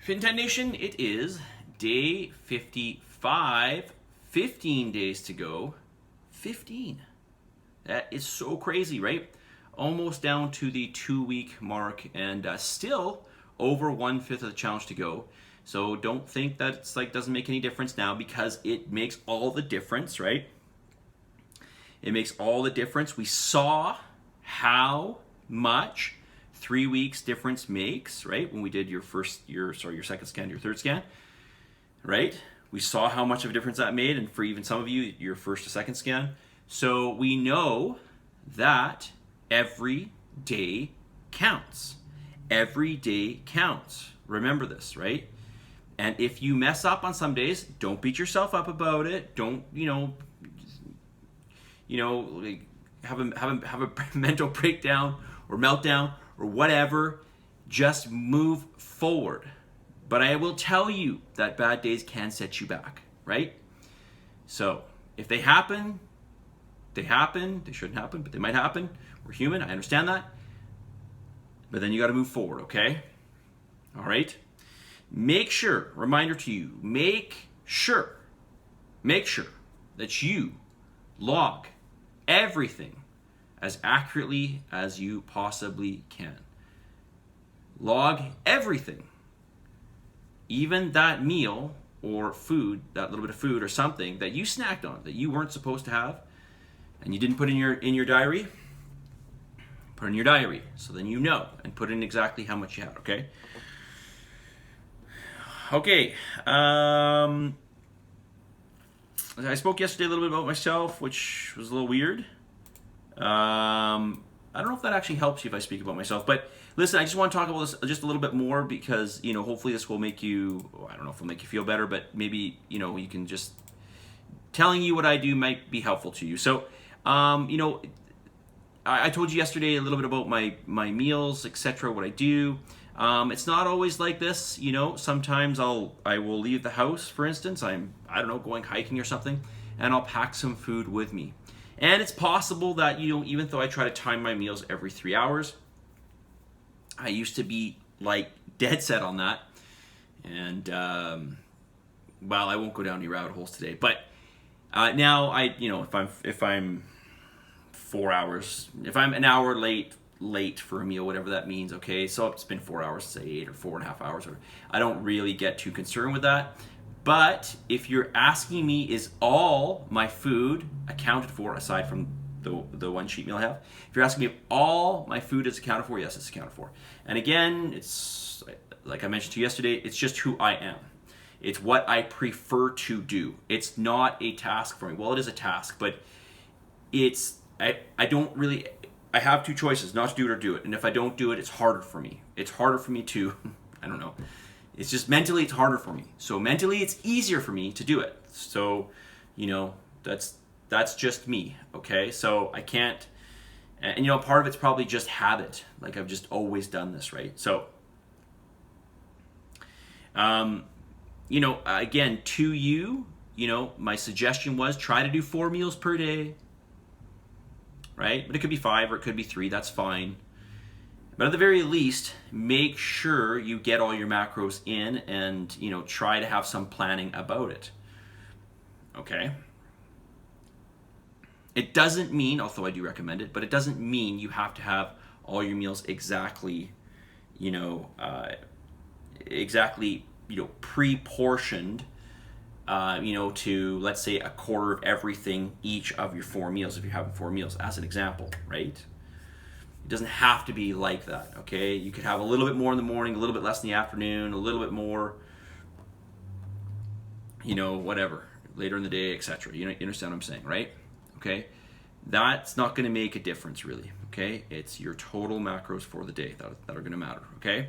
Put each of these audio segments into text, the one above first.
FinTech Nation, it is day 55, 15 days to go. 15. That is so crazy, right? Almost down to the 2-week mark and still over 1/5 of the challenge to go. So don't think that it's like doesn't make any difference now, because it makes all the difference, right? It makes all the difference. We saw how much 3 weeks difference makes, right? When we did your second scan, your third scan, right? We saw how much of a difference that made, and for even some of you, your first to second scan. So we know that every day counts. Every day counts. Remember this, right? And if you mess up on some days, don't beat yourself up about it. Don't, have a mental breakdown or meltdown or whatever. Just move forward. But I will tell you that bad days can set you back, right? So if they happen, they happen. They shouldn't happen, but they might happen. We're human. I understand that. But then you got to move forward, okay? All right? Make sure, reminder to you, make sure that you log everything as accurately as you possibly can. Log everything. Even that meal or food, that little bit of food or something that you snacked on that you weren't supposed to have and you didn't put in your diary, put in your diary so then you know, and put in exactly how much you had, okay? Okay, I spoke yesterday a little bit about myself, which was a little weird. I don't know if that actually helps you if I speak about myself, but listen, I just want to talk about this just a little bit more because, hopefully this will make you, I don't know if it'll make you feel better, but maybe, you can just, telling you what I do might be helpful to you. So, I told you yesterday a little bit about my meals, etc., what I do. It's not always like this, sometimes I will leave the house, for instance, I don't know, going hiking or something, and I'll pack some food with me. And it's possible that, even though I try to time my meals every 3 hours, I used to be like dead set on that. And, well, I won't go down any rabbit holes today, but, now if I'm 4 hours, if I'm an hour late for a meal, whatever that means, okay, so it's been 4 hours, say 8 or 4.5 hours, or I don't really get too concerned with that. But if you're asking me, is all my food accounted for aside from the one cheat meal I have? If you're asking me if all my food is accounted for, yes, it's accounted for. And again, it's like I mentioned to you yesterday, it's just who I am. It's what I prefer to do. It's not a task for me. Well, it is a task, but I don't really, I have two choices, not to do it or do it. And if I don't do it, it's harder for me. It's harder for me to, I don't know. It's just mentally, it's harder for me. So mentally, it's easier for me to do it. So, that's just me, okay? So I can't, and part of it's probably just habit. Like I've just always done this, right? So, again, to you, my suggestion was try to do 4 meals per day, right? But it could be 5 or it could be 3, that's fine. But at the very least, make sure you get all your macros in and, try to have some planning about it. Okay? It doesn't mean, although I do recommend it, but it doesn't mean you have to have all your meals exactly, pre-portioned, to, let's say, a quarter of everything each of your 4 meals, if you're having 4 meals, as an example, right? It doesn't have to be like that, okay? You could have a little bit more in the morning, a little bit less in the afternoon, a little bit more, whatever, later in the day, etc. You understand what I'm saying, right? Okay? That's not going to make a difference, really, okay? It's your total macros for the day that are going to matter, okay?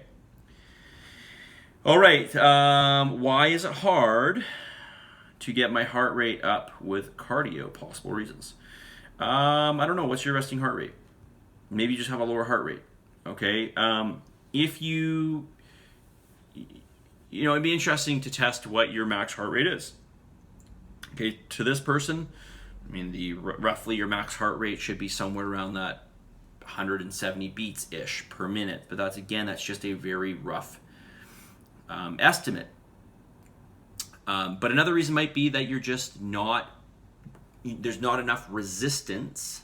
All right, why is it hard to get my heart rate up with cardio? Possible reasons. I don't know, what's your resting heart rate? Maybe you just have a lower heart rate, okay? If it'd be interesting to test what your max heart rate is. Okay, to this person, roughly your max heart rate should be somewhere around that 170 beats-ish per minute. But that's just a very rough estimate. But another reason might be that you're just not, there's not enough resistance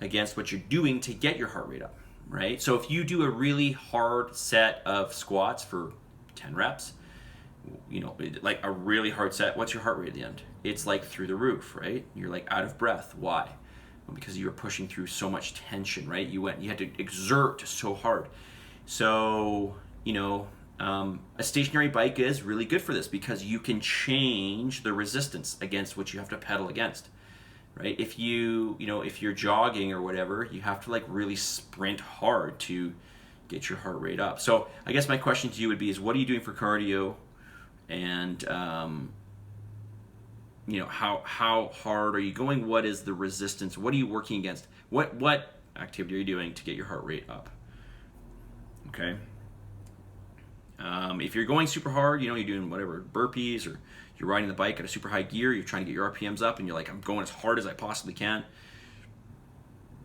against what you're doing to get your heart rate up, right? So if you do a really hard set of squats for 10 reps, you know, like a really hard set, what's your heart rate at the end? It's like through the roof, right? You're like out of breath. Why? Well, because you were pushing through so much tension, right? You had to exert so hard. So, you know, a stationary bike is really good for this because you can change the resistance against what you have to pedal against, right? If if you're jogging or whatever, you have to like really sprint hard to get your heart rate up. So I guess my question to you would be is what are you doing for cardio? And how hard are you going? What is the resistance? What are you working against? What activity are you doing to get your heart rate up? Okay. If you're going super hard, you're doing whatever, burpees, or you're riding the bike at a super high gear, you're trying to get your RPMs up, and you're like, I'm going as hard as I possibly can,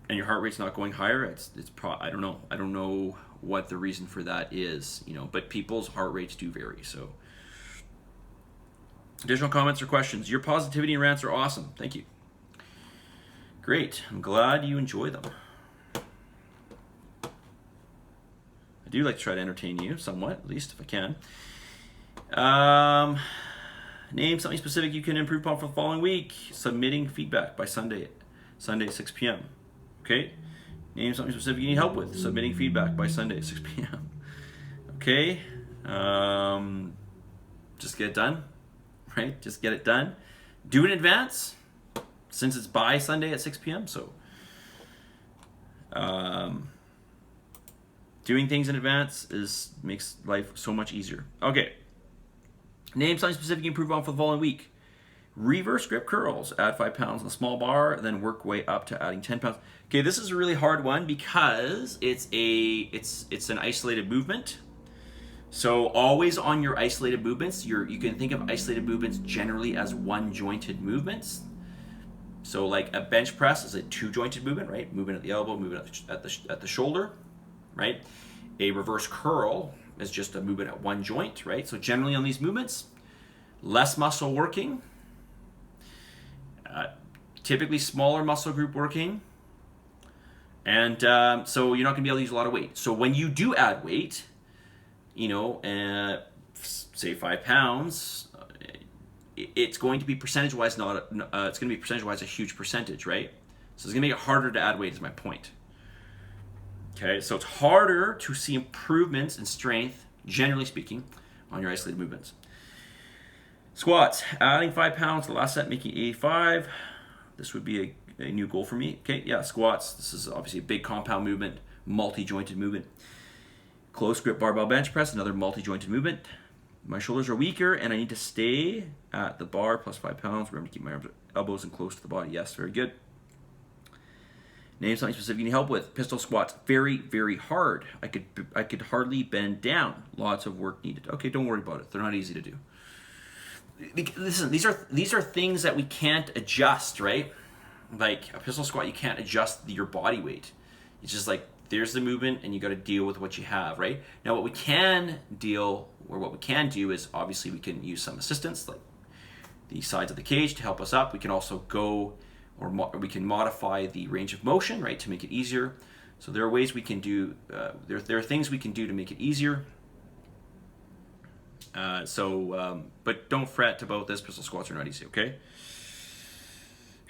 and your heart rate's not going higher. I don't know. I don't know what the reason for that is, but people's heart rates do vary. So, additional comments or questions? Your positivity and rants are awesome. Thank you. Great. I'm glad you enjoy them. I do like to try to entertain you somewhat, at least if I can. Name something specific you can improve upon for the following week. Submitting feedback by Sunday 6 p.m. Okay? Name something specific you need help with. Submitting feedback by Sunday 6 p.m. Okay? Just get it done, right? Just get it done. Do it in advance, since it's by Sunday at 6 p.m. So, doing things in advance makes life so much easier. Okay. Name something specific you improve on for the following week. Reverse grip curls. Add 5 pounds on the small bar, then work way up to adding 10 pounds. Okay, this is a really hard one because it's an isolated movement. So always on your isolated movements, you can think of isolated movements generally as one-jointed movements. So like a bench press is a two-jointed movement, right? Movement at the elbow, movement at the shoulder, right? A reverse curl is just a movement at one joint, right? So generally on these movements, less muscle working, typically smaller muscle group working, and so you're not going to be able to use a lot of weight. So when you do add weight, say 5 pounds, it's going to be percentage-wise it's going to be percentage-wise a huge percentage, right? So it's going to make it harder to add weight is my point. Okay, so it's harder to see improvements in strength, generally speaking, on your isolated movements. Squats, adding 5 pounds to the last set, making 85. This would be a new goal for me. Okay, yeah, squats. This is obviously a big compound movement, multi-jointed movement. Close grip barbell bench press, another multi-jointed movement. My shoulders are weaker and I need to stay at the bar plus 5 pounds. Remember to keep my arms, elbows in close to the body. Yes, very good. Name something specific you need help with. Pistol squats, very, very hard. I could hardly bend down. Lots of work needed. Okay, don't worry about it. They're not easy to do. Listen, these are things that we can't adjust, right? Like a pistol squat, you can't adjust your body weight. It's just like there's the movement, and you got to deal with what you have, right? Now, what we can do is obviously we can use some assistance, like the sides of the cage to help us up. We can also go. Or we can modify the range of motion, right, to make it easier. So there are ways we can do, there are things we can do to make it easier. But don't fret about this. Pistol squats are not easy, okay?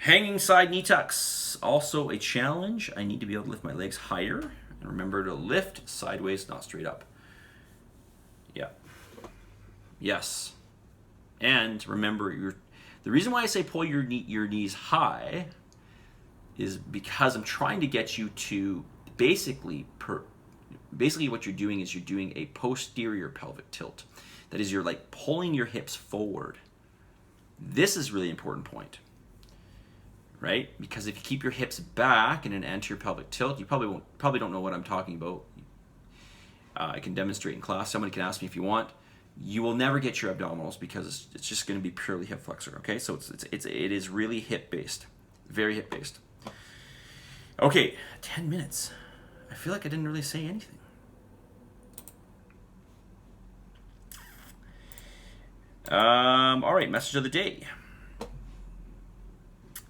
Hanging side knee tucks, also a challenge. I need to be able to lift my legs higher. And remember to lift sideways, not straight up. Yeah. Yes. And remember, the reason why I say pull your knees high is because I'm trying to get you to basically what you're doing is you're doing a posterior pelvic tilt. That is, you're like pulling your hips forward. This is a really important point, right? Because if you keep your hips back in an anterior pelvic tilt, you probably don't know what I'm talking about. I can demonstrate in class. Somebody can ask me if you want. You will never get your abdominals because it's just going to be purely hip flexor. Okay, so it is really hip based, very hip based. Okay, 10 minutes. I feel like I didn't really say anything. All right, message of the day.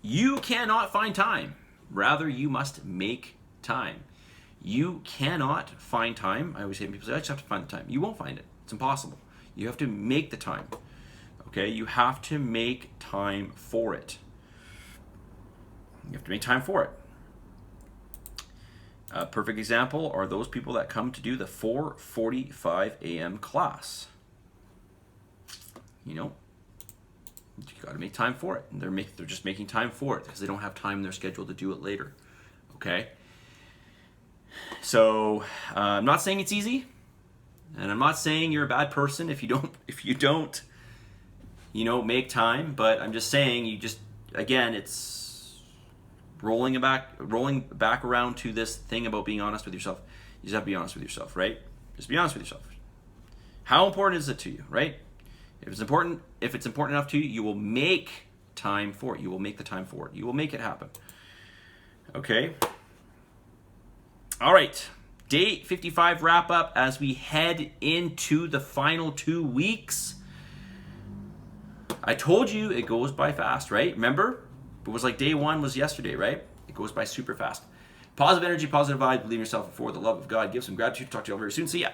You cannot find time. Rather, you must make time. You cannot find time. I always say, people say, I just have to find the time. You won't find it. It's impossible. You have to make the time. Okay? You have to make time for it. You have to make time for it. A perfect example are those people that come to do the 4:45 a.m. class. You know, you got to make time for it. And they're just making time for it because they don't have time in their schedule to do it later. Okay? So, I'm not saying it's easy, and I'm not saying you're a bad person if you don't, make time. But I'm just saying again, it's rolling back around to this thing about being honest with yourself. You just have to be honest with yourself, right? Just be honest with yourself. How important is it to you, right? If it's important enough to you, you will make time for it. You will make the time for it. You will make it happen. Okay. All right. Day 55 wrap up as we head into the final 2 weeks. I told you it goes by fast, right? Remember? It was like day 1 was yesterday, right? It goes by super fast. Positive energy, positive vibes, believe in yourself, and for the love of God. Give some gratitude. Talk to you all very soon. See ya.